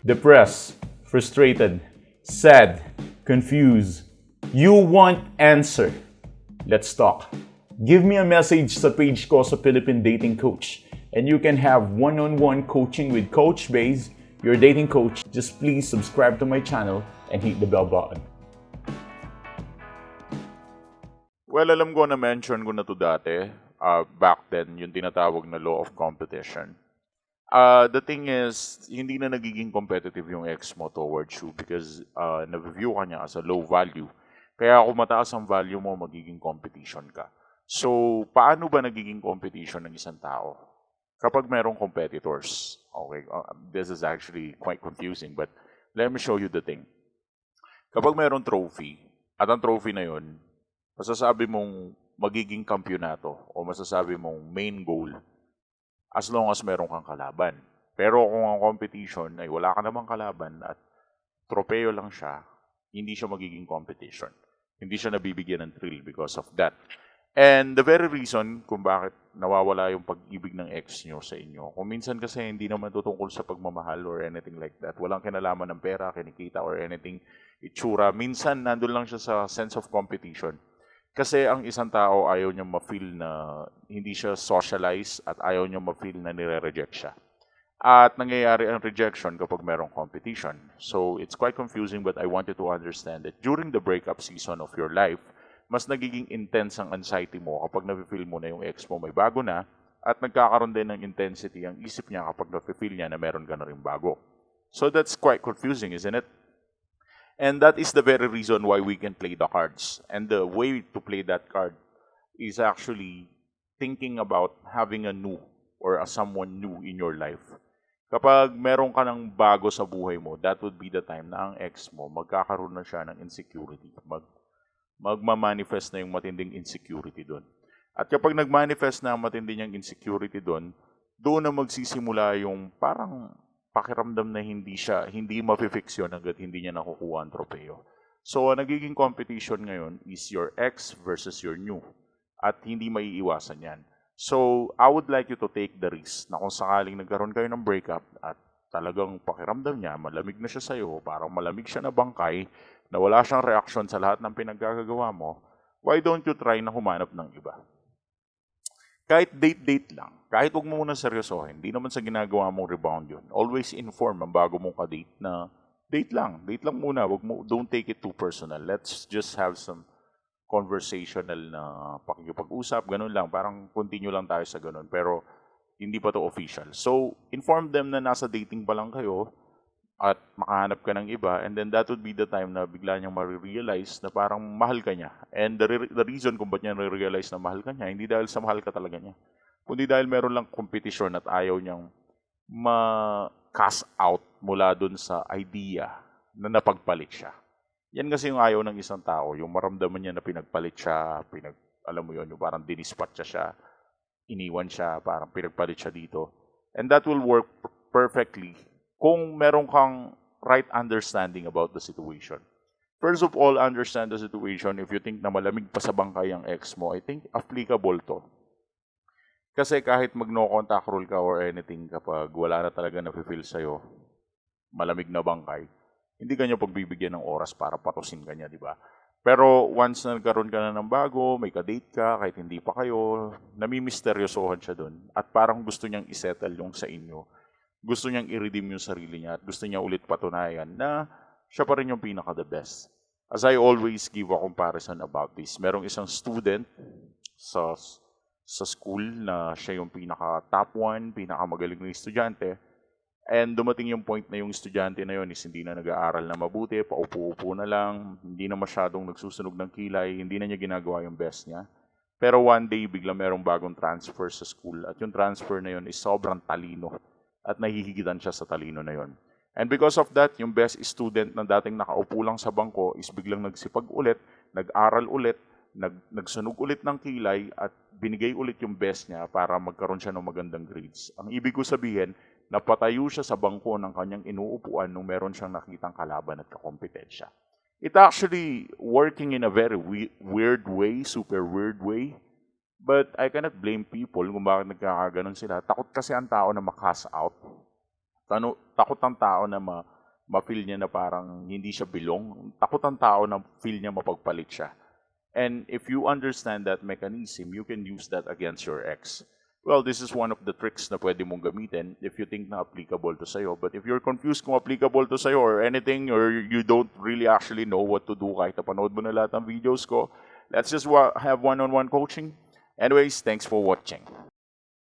Depressed, frustrated, sad, confused. You want answer. Let's talk. Give me a message sa page ko sa Philippine Dating Coach and you can have one-on-one coaching with Coach Baze, your dating coach. Just please subscribe to my channel and hit the bell button. Well, alam ko na-mention ko na to dati. Back then, yung tinatawag na law of competition. The thing is, hindi na nagiging competitive yung ex mo towards you because na-view ka niya as a low value. Kaya kung mataas ang value mo, magiging competition ka. So, paano ba nagiging competition ng isang tao? Kapag merong competitors. Okay, this is actually quite confusing but let me show you the thing. Kapag merong trophy, at ang trophy na yun, masasabi mong magiging kampyonato o masasabi mong main goal as long as meron kang kalaban. Pero kung ang competition ay wala ka namang kalaban at tropeo lang siya, hindi siya magiging competition. Hindi siya nabibigyan ng thrill because of that. And the very reason kung bakit nawawala yung pag-ibig ng ex nyo sa inyo, kung minsan kasi hindi naman tutungkol sa pagmamahal or anything like that, walang kinalaman ng pera, kinikita or anything, itsura, minsan nandun lang siya sa sense of competition. Kasi ang isang tao ayaw niya ma-feel na hindi siya socialize at ayaw niya ma-feel na nire-reject siya. At nangyayari ang rejection kapag merong competition. So it's quite confusing but I want you to understand that during the breakup season of your life, mas nagiging intense ang anxiety mo kapag na-feel mo na yung ex mo may bago na at nagkakaroon din ng intensity ang isip niya kapag na-feel niya na meron ka na rin bago. So that's quite confusing, isn't it? And that is the very reason why we can play the cards. And the way to play that card is actually thinking about having a new or a someone new in your life. Kapag meron ka ng bago sa buhay mo, that would be the time na ang ex mo, magkakaroon na siya ng insecurity. Magmamanifest na yung matinding insecurity doon. At kapag nagmanifest na ang matinding yung insecurity doon na magsisimula yung parang pakiramdam na hindi mafi-fix yun hanggat hindi niya nakukuha ang tropeo. So, ang nagiging competition ngayon is your ex versus your new. At hindi maiiwasan yan. So, I would like you to take the risk na kung sakaling nagkaroon kayo ng breakup at talagang pakiramdam niya, malamig na siya sa'yo, parang malamig siya na bangkay, na wala siyang reaksyon sa lahat ng pinaggagawa mo, why don't you try na humanap ng iba? Kahit date-date lang, kahit huwag mo muna seryosohin, hindi naman sa ginagawa mong rebound yun. Always inform ang bago mong ka-date na date lang muna, don't take it too personal. Let's just have some conversational na pakikipag-usap, ganun lang, parang continue lang tayo sa ganun, pero hindi pa to official. So, inform them na nasa dating pa lang kayo at makahanap ka ng iba and then that would be the time na bigla niyang ma-realize na parang mahal ka niya. And the reason kung ba't niya na-realize na mahal ka niya, hindi dahil sa mahal ka talaga niya, kundi dahil meron lang kompetisyon at ayaw niyang ma-cast out mula dun sa idea na napagpalit siya. Yan kasi yung ayaw ng isang tao, yung maramdaman niya na pinagpalit siya, alam mo yun, yung parang dinispat siya, iniwan siya, parang pinagpalit siya dito. And that will work perfectly kung meron kang right understanding about the situation. First of all, understand the situation. If you think na malamig pa sa bangkay ang ex mo, I think applicable to. Kasi kahit mag-no contact rule ka or anything, kapag wala na talaga na-feel sa'yo, malamig na bangkay, hindi ka niya pagbibigyan ng oras para patusin ka niya, di ba? Pero once na nagkaroon ka na ng bago, may ka-date ka, kahit hindi pa kayo, namimisteryosohan siya doon. At parang gusto niyang isettle yung sa inyo. Gusto niyang i-redeem yung sarili niya at gusto niya ulit patunayan na siya pa rin yung pinaka-the best. As I always give a comparison about this, merong isang student sa school na siya yung pinaka-top 1, pinaka-magaling na estudyante. And dumating yung point na yung estudyante na yun is hindi na nag-aaral na mabuti, paupo-upo na lang, hindi na masyadong nagsusunog ng kilay, hindi na niya ginagawa yung best niya. Pero one day, bigla merong bagong transfer sa school at yung transfer na yun is sobrang talino. At nahihigitan siya sa talino na yon. And because of that, yung best student na dating nakaupo lang sa bangko is biglang nagsipag ulit, nag-aral ulit, nagsunog ulit ng kilay at binigay ulit yung best niya para magkaroon siya ng magandang grades. Ang ibig ko sabihin, napatayo siya sa bangko ng kanyang inuupuan nung meron siyang nakitang kalaban at kakompetensya. It actually working in a very weird way, super weird way. But I cannot blame people kung bakit nagkakaganon sila. Takot kasi ang tao na ma-cast out. Takot ang tao na ma-feel niya na parang hindi siya belong. Takot ang tao na feel niya mapagpalit siya. And if you understand that mechanism, you can use that against your ex. Well, this is one of the tricks na pwede mong gamitin if you think na applicable to sa'yo. But if you're confused kung applicable to sa'yo or anything, or you don't really actually know what to do kahit napanood mo na lahat ng videos ko, let's just have one-on-one coaching. Anyways, thanks for watching.